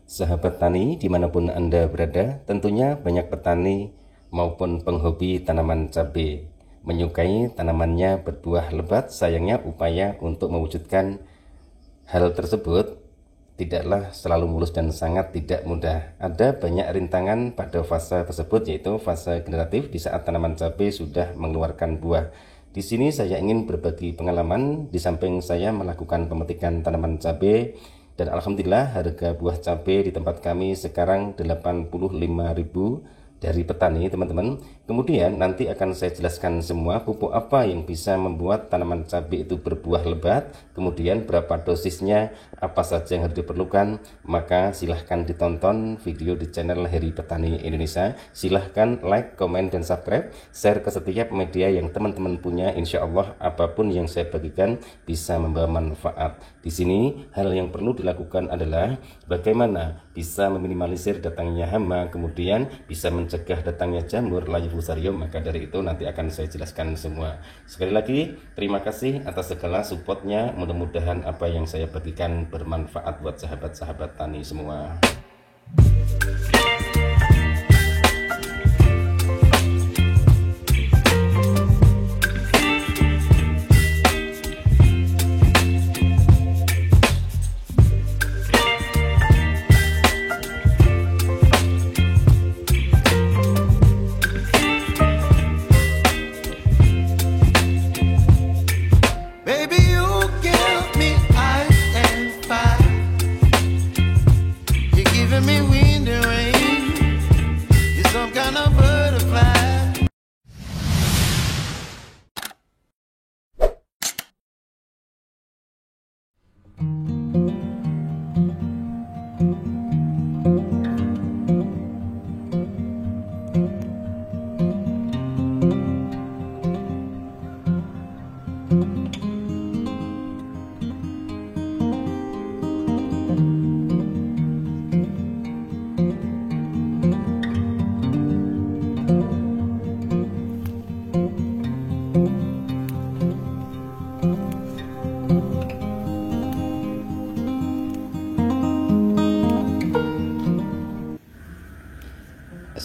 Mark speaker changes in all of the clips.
Speaker 1: Sahabat tani dimanapun Anda berada, tentunya banyak petani maupun penghobi tanaman cabai menyukai tanamannya berbuah lebat. Sayangnya upaya untuk mewujudkan hal tersebut tidaklah selalu mulus dan sangat tidak mudah. Ada banyak rintangan pada fase tersebut, yaitu fase generatif di saat tanaman cabai sudah mengeluarkan buah. Di sini saya ingin berbagi pengalaman di samping saya melakukan pemetikan tanaman cabai, dan alhamdulillah harga buah cabai di tempat kami sekarang 85.000 dari petani, teman-teman. Kemudian nanti akan saya jelaskan semua pupuk apa yang bisa membuat tanaman cabai itu berbuah lebat, kemudian berapa dosisnya, apa saja yang harus diperlukan. Maka silahkan ditonton video di channel Heri Petani Indonesia. Silahkan like, komen, dan subscribe, share ke setiap media yang teman-teman punya. Insya Allah apapun yang saya bagikan bisa membawa manfaat. Di sini hal yang perlu dilakukan adalah bagaimana bisa meminimalisir datangnya hama, kemudian bisa mencegah datangnya jamur, layu fusarium. Maka dari itu nanti akan saya jelaskan semua. Sekali lagi terima kasih atas segala supportnya. Mudah-mudahan apa yang saya bagikan bermanfaat buat sahabat-sahabat tani semua.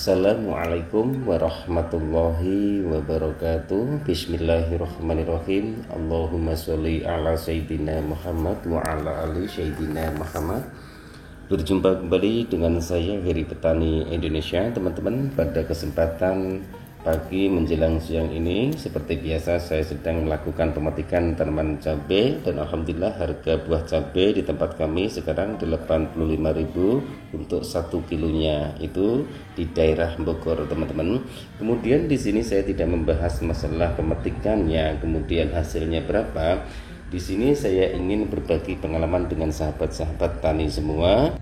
Speaker 1: Assalamualaikum warahmatullahi wabarakatuh. Bismillahirrahmanirrahim. Allahumma sholli ala sayyidina Muhammad wa ala ali sayyidina Muhammad. Berjumpa kembali dengan saya Heri Petani Indonesia, teman-teman. Pada kesempatan pagi menjelang siang ini, seperti biasa saya sedang melakukan pemetikan tanaman cabai, dan alhamdulillah harga buah cabai di tempat kami sekarang 85.000 untuk 1 kilonya itu di daerah Bogor, teman-teman. Kemudian di sini saya tidak membahas masalah pemetikannya, kemudian hasilnya berapa. Di sini saya ingin berbagi pengalaman dengan sahabat-sahabat tani semua.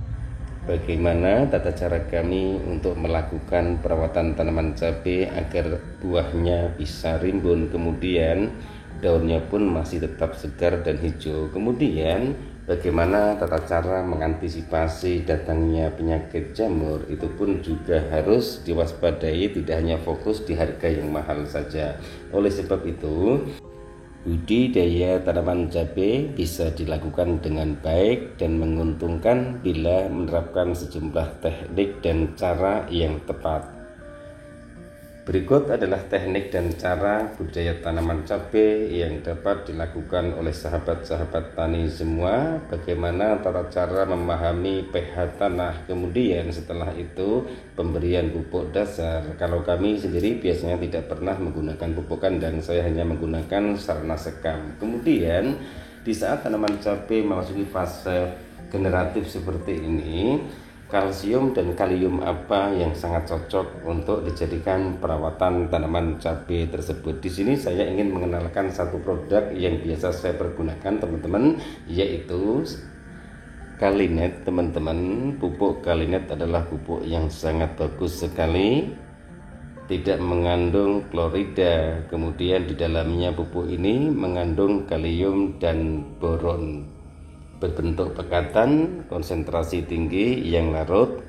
Speaker 1: Bagaimana tata cara kami untuk melakukan perawatan tanaman cabai agar buahnya bisa rimbun, kemudian daunnya pun masih tetap segar dan hijau. Kemudian bagaimana tata cara mengantisipasi datangnya penyakit jamur, itu pun juga harus diwaspadai, tidak hanya fokus di harga yang mahal saja. Oleh sebab itu, budidaya tanaman cabai bisa dilakukan dengan baik dan menguntungkan bila menerapkan sejumlah teknik dan cara yang tepat. Berikut adalah teknik dan cara budidaya tanaman cabai yang dapat dilakukan oleh sahabat-sahabat tani semua. Bagaimana tata cara memahami pH tanah, kemudian setelah itu pemberian pupuk dasar. Kalau kami sendiri biasanya tidak pernah menggunakan pupuk kandang, saya hanya menggunakan sarana sekam. Kemudian di saat tanaman cabai memasuki fase generatif seperti ini, kalsium dan kalium apa yang sangat cocok untuk dijadikan perawatan tanaman cabai tersebut. Di sini saya ingin mengenalkan satu produk yang biasa saya pergunakan, teman-teman, yaitu Kalinet, teman-teman. Pupuk Kalinet adalah pupuk yang sangat bagus sekali, tidak mengandung klorida. Kemudian di dalamnya pupuk ini mengandung kalium dan boron, berbentuk pekatan, konsentrasi tinggi yang larut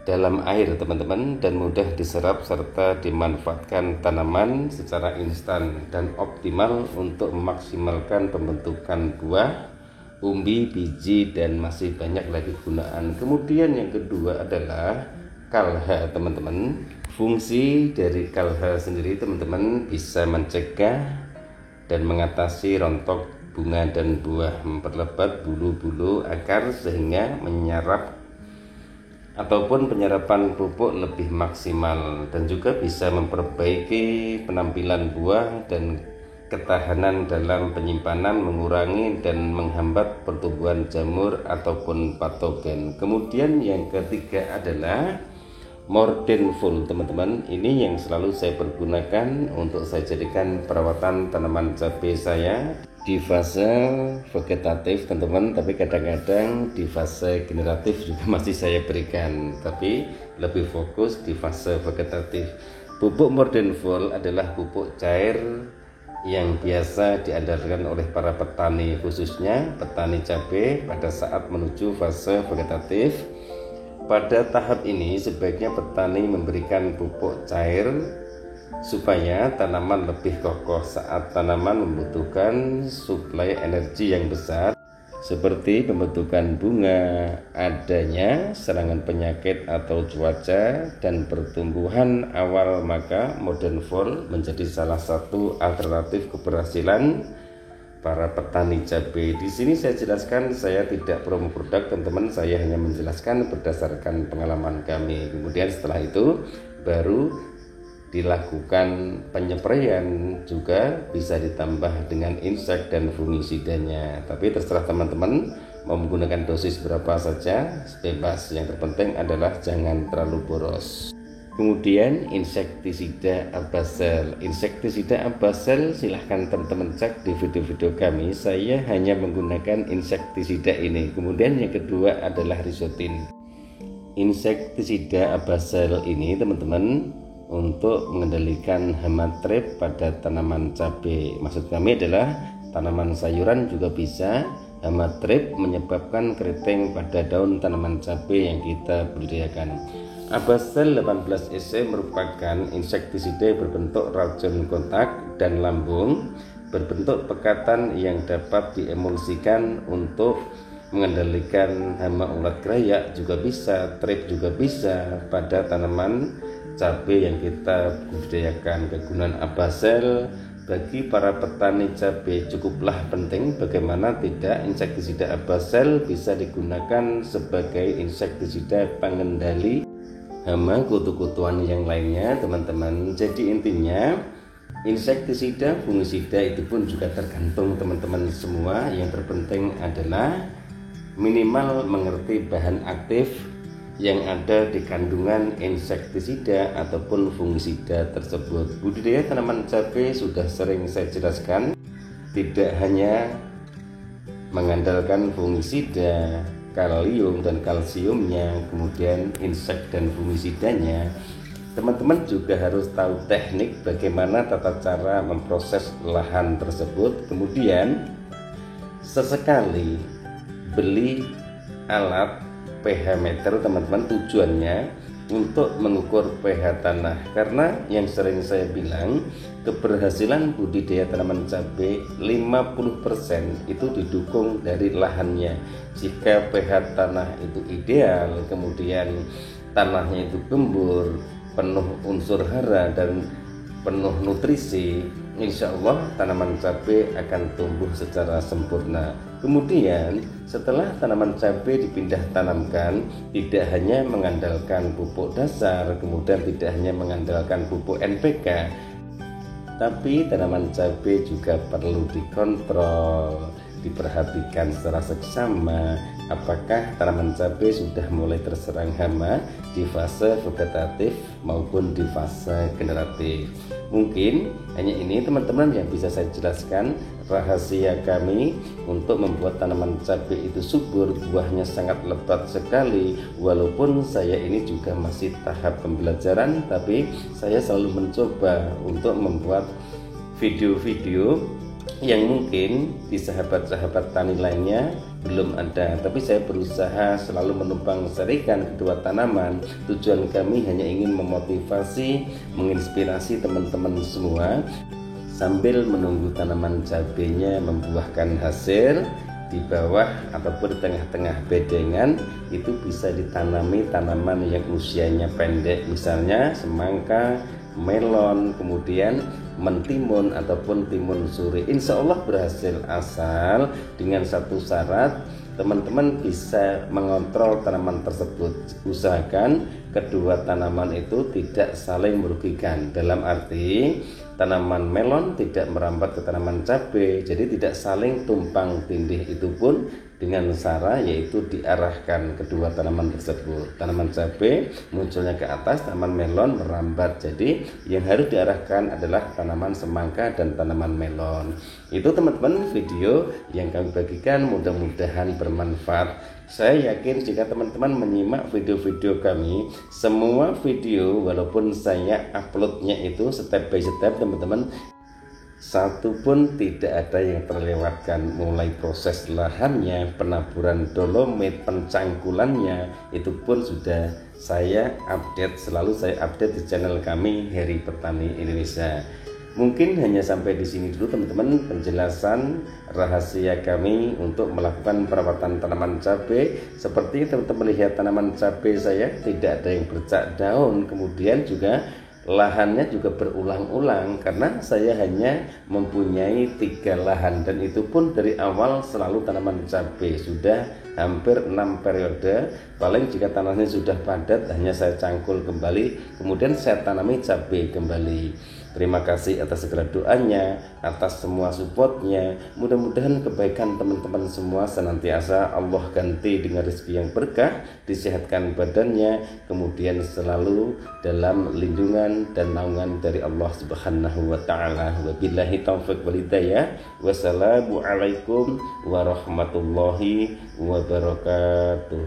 Speaker 1: dalam air, teman-teman, dan mudah diserap serta dimanfaatkan tanaman secara instan dan optimal untuk memaksimalkan pembentukan buah umbi, biji, dan masih banyak lagi gunaan. Kemudian yang kedua adalah kalha, teman-teman. Fungsi dari kalha sendiri, teman-teman, bisa mencegah dan mengatasi rontok bunga dan buah, memperlebat bulu-bulu akar sehingga menyerap ataupun penyerapan pupuk lebih maksimal, dan juga bisa memperbaiki penampilan buah dan ketahanan dalam penyimpanan, mengurangi dan menghambat pertumbuhan jamur ataupun patogen. Kemudian yang ketiga adalah Mordenful, teman-teman. Ini yang selalu saya pergunakan untuk saya jadikan perawatan tanaman cabai saya di fase vegetatif, teman-teman, tapi kadang-kadang di fase generatif juga masih saya berikan, tapi lebih fokus di fase vegetatif. Pupuk Mordenful adalah pupuk cair yang biasa diandalkan oleh para petani, khususnya petani cabai pada saat menuju fase vegetatif. Pada tahap ini sebaiknya petani memberikan pupuk cair supaya tanaman lebih kokoh saat tanaman membutuhkan suplai energi yang besar, seperti pembentukan bunga, adanya serangan penyakit atau cuaca, dan pertumbuhan awal. Maka Mordenful menjadi salah satu alternatif keberhasilan para petani cabai. Di sini saya jelaskan, saya tidak promo produk, teman-teman, saya hanya menjelaskan berdasarkan pengalaman kami. Kemudian setelah itu baru dilakukan penyepraian, juga bisa ditambah dengan insek dan fungisidanya, tapi terserah teman-teman mau menggunakan dosis berapa saja, bebas. Yang terpenting adalah jangan terlalu boros. Kemudian insektisida Abazel. Insektisida Abazel silahkan teman-teman cek di video-video kami, saya hanya menggunakan insektisida ini. Kemudian yang kedua adalah Risotin. Insektisida Abazel ini, teman-teman, untuk mengendalikan hama trip pada tanaman cabai. Maksud kami adalah tanaman sayuran juga bisa. Hama trip menyebabkan keriting pada daun tanaman cabai yang kita budidayakan. Abazel 18 EC merupakan insektisida berbentuk racun kontak dan lambung, berbentuk pekatan yang dapat diemulsikan untuk mengendalikan hama ulat gerayak juga bisa, trip juga bisa pada tanaman cabai yang kita budidayakan. Kegunaan Abazel bagi para petani cabai cukuplah penting. Bagaimana tidak, insektisida Abazel bisa digunakan sebagai insektisida pengendali hama kutu-kutuan yang lainnya, teman-teman. Jadi intinya insektisida, fungisida itu pun juga tergantung teman-teman semua. Yang terpenting adalah minimal mengerti bahan aktif yang ada di kandungan insektisida ataupun fungisida tersebut. Budidaya tanaman cabai sudah sering saya jelaskan, tidak hanya mengandalkan fungisida, kalium dan kalsiumnya, kemudian insek dan fungisidanya. Teman-teman juga harus tahu teknik bagaimana tata cara memproses lahan tersebut. Kemudian sesekali beli alat pH meter, teman-teman, tujuannya untuk mengukur pH tanah, karena yang sering saya bilang, keberhasilan budidaya tanaman cabai 50% itu didukung dari lahannya. Jika pH tanah itu ideal, kemudian tanahnya itu gembur, penuh unsur hara dan penuh nutrisi, insya Allah tanaman cabai akan tumbuh secara sempurna. Kemudian setelah tanaman cabai dipindah tanamkan, tidak hanya mengandalkan pupuk dasar, kemudian tidak hanya mengandalkan pupuk NPK, tapi tanaman cabai juga perlu dikontrol, diperhatikan secara seksama apakah tanaman cabai sudah mulai terserang hama di fase vegetatif maupun di fase generatif. Mungkin hanya ini, teman-teman, yang bisa saya jelaskan rahasia kami untuk membuat tanaman cabai itu subur, buahnya sangat lebat sekali. Walaupun saya ini juga masih tahap pembelajaran, tapi saya selalu mencoba untuk membuat video-video yang mungkin di sahabat-sahabat tani lainnya belum ada, tapi saya berusaha selalu menumpang serikan kedua tanaman. Tujuan kami hanya ingin memotivasi, menginspirasi teman-teman semua sambil menunggu tanaman cabainya membuahkan hasil. di bawah ataupun di tengah-tengah bedengan itu bisa ditanami tanaman yang usianya pendek, misalnya semangka, melon, kemudian mentimun ataupun timun suri. Insya Allah berhasil, asal dengan satu syarat, teman-teman bisa mengontrol tanaman tersebut. Usahakan kedua tanaman itu tidak saling merugikan, dalam arti tanaman melon tidak merambat ke tanaman cabai, jadi tidak saling tumpang tindih. Itu pun dengan cara yaitu diarahkan kedua tanaman tersebut. Tanaman cabai munculnya ke atas, tanaman melon merambat. Jadi yang harus diarahkan adalah tanaman semangka dan tanaman melon. Itu teman-teman video yang kami bagikan, mudah-mudahan bermanfaat. Saya yakin jika teman-teman menyimak video-video kami, semua video walaupun saya uploadnya itu step by step, teman-teman, satu pun tidak ada yang terlewatkan, mulai proses lahannya, penaburan dolomit, pencangkulannya, itu pun sudah saya update, selalu saya update di channel kami Heri Petani Indonesia. Mungkin hanya sampai di sini dulu teman-teman penjelasan rahasia kami untuk melakukan perawatan tanaman cabai. Seperti teman-teman lihat tanaman cabai saya tidak ada yang bercak daun, kemudian juga lahannya juga berulang-ulang karena saya hanya mempunyai 3 lahan, dan itu pun dari awal selalu tanaman cabai. Sudah hampir 6 periode, paling jika tanahnya sudah padat hanya saya cangkul kembali, kemudian saya tanami cabai kembali. Terima kasih atas segala doanya, atas semua supportnya. Mudah-mudahan kebaikan teman-teman semua senantiasa Allah ganti dengan rezeki yang berkah, disehatkan badannya, kemudian selalu dalam lindungan dan naungan dari Allah Subhanahu wa taala. Wabillahi taufiq wal hidayah. Wassalamualaikum warahmatullahi wabarakatuh.